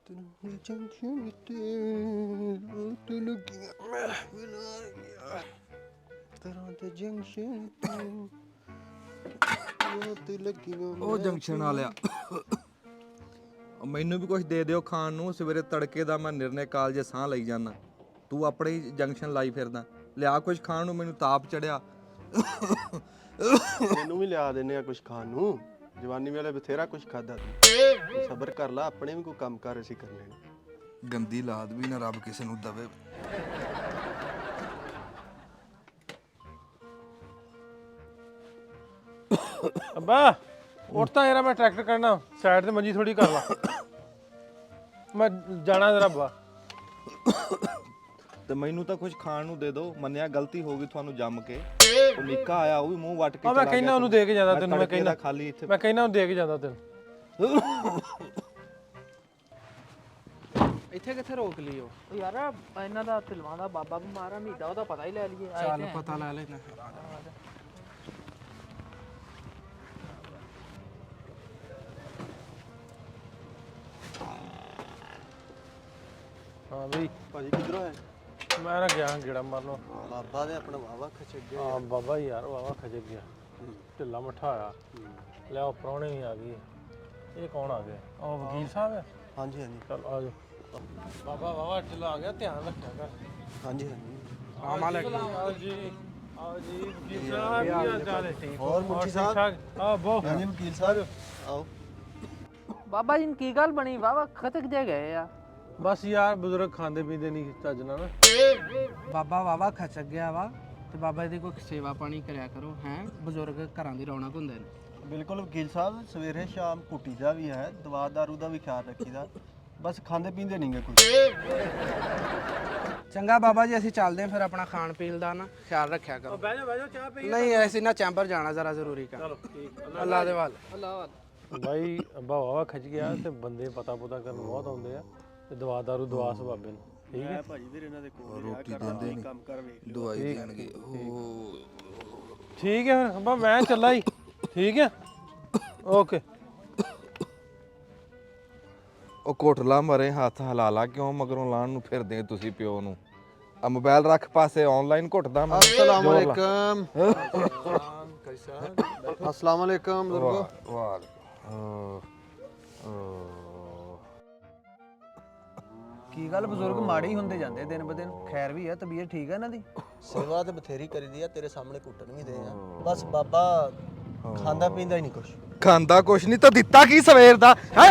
Junction ਤੇ ਰਾਤ ਲੱਗੀ ਮਹਿਫਿਲ ਆ ਤੇਰਾ ਤੇ ਜੰਕਸ਼ਨ ਤੇ ਰਾਤ ਲੱਗੀ ਉਹ ਜੰਕਸ਼ਨ ਵਾਲਿਆ ਮੈਨੂੰ ਵੀ ਕੁਝ ਦੇ ਦਿਓ ਖਾਣ ਨੂੰ। ਸਵੇਰੇ ਤੜਕੇ ਦਾ ਮੈਂ ਨਿਰਣੇ ਕਾਲਜੇ ਸਾਹ ਲਈ ਜਾਂਦਾ, ਤੂੰ ਆਪਣੇ ਹੀ ਜੰਕਸ਼ਨ ਲਾਈ ਫਿਰਦਾ। ਲਿਆ ਕੁਝ ਖਾਣ ਨੂੰ, ਮੈਨੂੰ ਤਾਪ ਚੜਿਆ। ਮੈਨੂੰ ਵੀ ਲਿਆ ਦਿੰਨੇ ਆ ਕੁਝ ਖਾਣ ਨੂੰ, ਜਵਾਨੀ ਵੇਲੇ ਬਥੇਰਾ ਕੁਝ ਖਾਦਾ ਤੂੰ। ਸਬਰ ਕਰ ਲਾ, ਆਪਣੇ ਵੀ ਕੋਈ ਕੰਮ ਕਰ ਅਸੀਂ ਕਰਨੇ ਨੇ। ਗੰਦੀ ਲਾਦ ਵੀ ਨਾ ਰੱਬ ਕਿਸੇ ਨੂੰ ਦਵੇ। ਅੱਬਾ ਉੱਠ ਤਾਂ ਯਾਰ, ਮੈਂ ਟਰੈਕਟਰ ਕਰਨਾ ਸਾਈਡ ਤੇ ਮੰਜੀ ਥੋੜੀ ਕਰ ਲਾ, ਮੈਂ ਜਾਣਾ ਜਰਾ ਅੱਬਾ। ਤੇ ਮੈਨੂੰ ਤਾਂ ਕੁਝ ਖਾਣ ਨੂੰ ਦੇ ਦਿਓ। ਮੰਨਿਆ ਗਲਤੀ ਹੋ ਗਈ ਤੁਹਾਨੂੰ ਜੰਮ ਕੇ। ਉਹ ਨਿੱਕਾ ਆਇਆ, ਉਹ ਵੀ ਮੂੰਹ ਵੱਟ ਕੇ ਮੈਂ ਕਹਿੰਦਾ ਉਹਨੂੰ ਦੇ ਕੇ ਜਾਂਦਾ ਤੈਨੂੰ। ਮੈਂ ਕਹਿੰਦਾ ਖਾਲੀ ਇੱਥੇ, ਮੈਂ ਕਹਿੰਦਾ ਉਹਨੂੰ ਦੇ ਕੇ ਜਾਂਦਾ ਤੈਨੂੰ। ਇੱਥੇ ਕਿੱਥੇ ਰੋਕ ਲਈ ਉਹ ਯਾਰ? ਇਹਨਾਂ ਦਾ ਢਿਲਵਾਂ ਦਾ ਬਾਬਾ ਬਿਮਾਰ ਆ, ਮਹੀਦਾ ਉਹਦਾ ਪਤਾ ਹੀ ਲੈ ਲਈਏ। ਚੱਲ ਪਤਾ ਲੈ ਲੈਣਾ। ਹਾਂ ਬਈ ਭਾਜੀ ਕਿੱਧਰੋਂ ਆਏ? ਮੈਂ ਨਾ ਗਿਆ ਗੇੜਾ ਮਾਰਨ। ਬਾਬਾ ਦੇ ਆਪਣਾ ਵਾਵਾ ਖਚਕ ਗਿਆ। ਹਾਂ ਬਾਬਾ ਯਾਰ ਵਾਵਾ ਖਜਕ ਗਿਆ, ਢਿੱਲਾ ਮੱਠਾ ਆਇਆ। ਲੈ ਉਹ ਪ੍ਰਾਹੁਣੇ ਵੀ ਆ ਗਏ। ਇਹ ਕੌਣ ਆ ਗਿਆ? ਉਹ ਵਕੀਲ ਸਾਹਿਬ ਹੈ। ਹਾਂਜੀ ਹਾਂਜੀ ਚਲ ਆ ਜਾਓ। ਬਾਬਾ ਵਾਵਾ ਢਿੱਲਾ ਆ ਗਿਆ, ਧਿਆਨ ਰੱਖਿਆ ਕਰ। ਹਾਂਜੀ ਹਾਂਜੀ ਆਮਾ ਲੈ ਕੇ ਆਓ ਜੀ। ਆਓ ਜੀ ਵਕੀਲ ਸਾਹਿਬ, ਕੀ ਹਾਲ ਚਾਲ ਹੈ? ਹੋਰ ਮੁਖੀ ਸਾਹਿਬ। ਆ ਬੋ ਹਾਂਜੀ ਵਕੀਲ ਸਾਹਿਬ ਆਓ। ਬਾਬਾ ਜੀ ਕੀ ਗੱਲ ਬਣੀ? ਵਾਵਾ ਖਤਕ ਜੇ ਗਏ ਆ। ਬਸ ਯਾਰ ਬਜ਼ੁਰਗ ਖਾਂਦੇ ਪੀਂਦੇ ਨਹੀਂ ਚੱਜ ਨਾਲ ਨਾ। ਬਾਬਾ ਵਾਵਾ ਖਚਕ ਗਿਆ ਵਾ ਤੇ ਬਾਬਾ ਦੀ ਕੋਈ ਸੇਵਾ ਪਾਣੀ ਕਰਿਆ ਕਰੋ। ਹੈ ਬਜ਼ੁਰਗ ਘਰਾਂ ਦੀ ਰੌਣਕ ਹੁੰਦੇ ਨੇ। ਬਿਲਕੁਲ ਵਕੀਲ ਸਾਹਿਬ, ਸਵੇਰੇ ਸ਼ਾਮ ਕੁੱਟੀ ਦਾ ਵੀ ਹੈ, ਦਵਾ ਦਾਰੂ ਦਾ ਵੀ ਖਿਆਲ ਰੱਖੀਦਾ, ਬਸ ਖਾਂਦੇ ਪੀਂਦੇ ਨਹੀਂਗੇ ਕੁਝ। ਚੰਗਾ ਬਾਬਾ ਜੀ, ਅਸੀਂ ਚੱਲਦੇ ਹਾਂ ਫਿਰ। ਆਪਣਾ ਖਾਣ ਪੀਣ ਦਾ ਨਾ ਖਿਆਲ ਰੱਖਿਆ ਕਰੋ। ਬਹਿ ਜਾ ਚਾਹ ਪੀ। ਨਹੀਂ ਐਸੀ ਨਾ ਚੈਂਬਰ ਜਾਣਾ ਜ਼ਰਾ ਜ਼ਰੂਰੀ ਕੰਮ। ਚਲੋ ਠੀਕ। ਅੱਲਾ ਦੇ ਵੱਲ। ਅੱਲਾ ਬਾਈ ਅੱਬਾ ਵਾਵਾ ਖਿੱਚ ਗਿਆ ਤੇ ਬੰਦੇ ਪਤਾ ਕਰਨ ਬਹੁਤ ਆਉਂਦੇ ਆ ਤੇ ਦਵਾ ਦਾਰੂ ਦਵਾਸ ਬਾਬੇ ਨੂੰ। ਠੀਕ ਹੈ ਭਾਜੀ ਫਿਰ ਇਹਨਾਂ ਦੇ ਕੋਲ ਰੋਟੀ ਦਿੰਦੇ ਨਹੀਂ, ਕੰਮ ਕਰ ਵੇਖ ਲਿਓ। ਦਵਾਈ ਦੇਣਗੇ। ਠੀਕ ਹੈ ਫਿਰ ਅੱਬਾ ਮੈਂ ਚੱਲਾ ਹੀ। ਠੀਕ ਹੈ ਓਕੇ। ਉਹ ਕੋਟਲਾ ਮਰੇ ਹੱਥ ਹਲਾਲਾ ਕਿਉਂ ਮਗਰੋਂ ਲਾਣ ਨੂੰ ਫਿਰਦੇ ਤੁਸੀਂ ਪਿਓ ਨੂੰ? ਆ ਮੋਬਾਈਲ ਰੱਖ ਪਾਸੇ, ਆਨਲਾਈਨ ਘੁੱਟਦਾ ਮੈਂ। अस्सलाम वालेकुम। अस्सलाम वालेकुम बुजुर्गो। ਕੀ ਗੱਲ ਬਜ਼ੁਰਗ ਮਾੜੇ ਹੀ ਹੁੰਦੇ ਜਾਂਦੇ ਦਿਨ ਬ ਦਿਨ? ਖੈਰ ਵੀ ਆ, ਤਬੀਅਤ ਠੀਕ ਹੈ ਇਹਨਾਂ ਦੀ? ਸੇਵਾ ਤੇ ਬਥੇਰੀ ਕਰੀਦੀ ਆ, ਤੇਰੇ ਸਾਹਮਣੇ ਕੁੱਟਣ ਵੀ ਦੇ ਆ। ਬਸ ਬਾਬਾ ਖਾਂਦਾ ਪੀਂਦਾ ਹੀ ਨਹੀਂ ਕੁਛ। ਖਾਂਦਾ ਕੁਛ ਨਹੀਂ ਤਾਂ ਦਿੱਤਾ ਕੀ ਸਵੇਰ ਦਾ ਹੈ?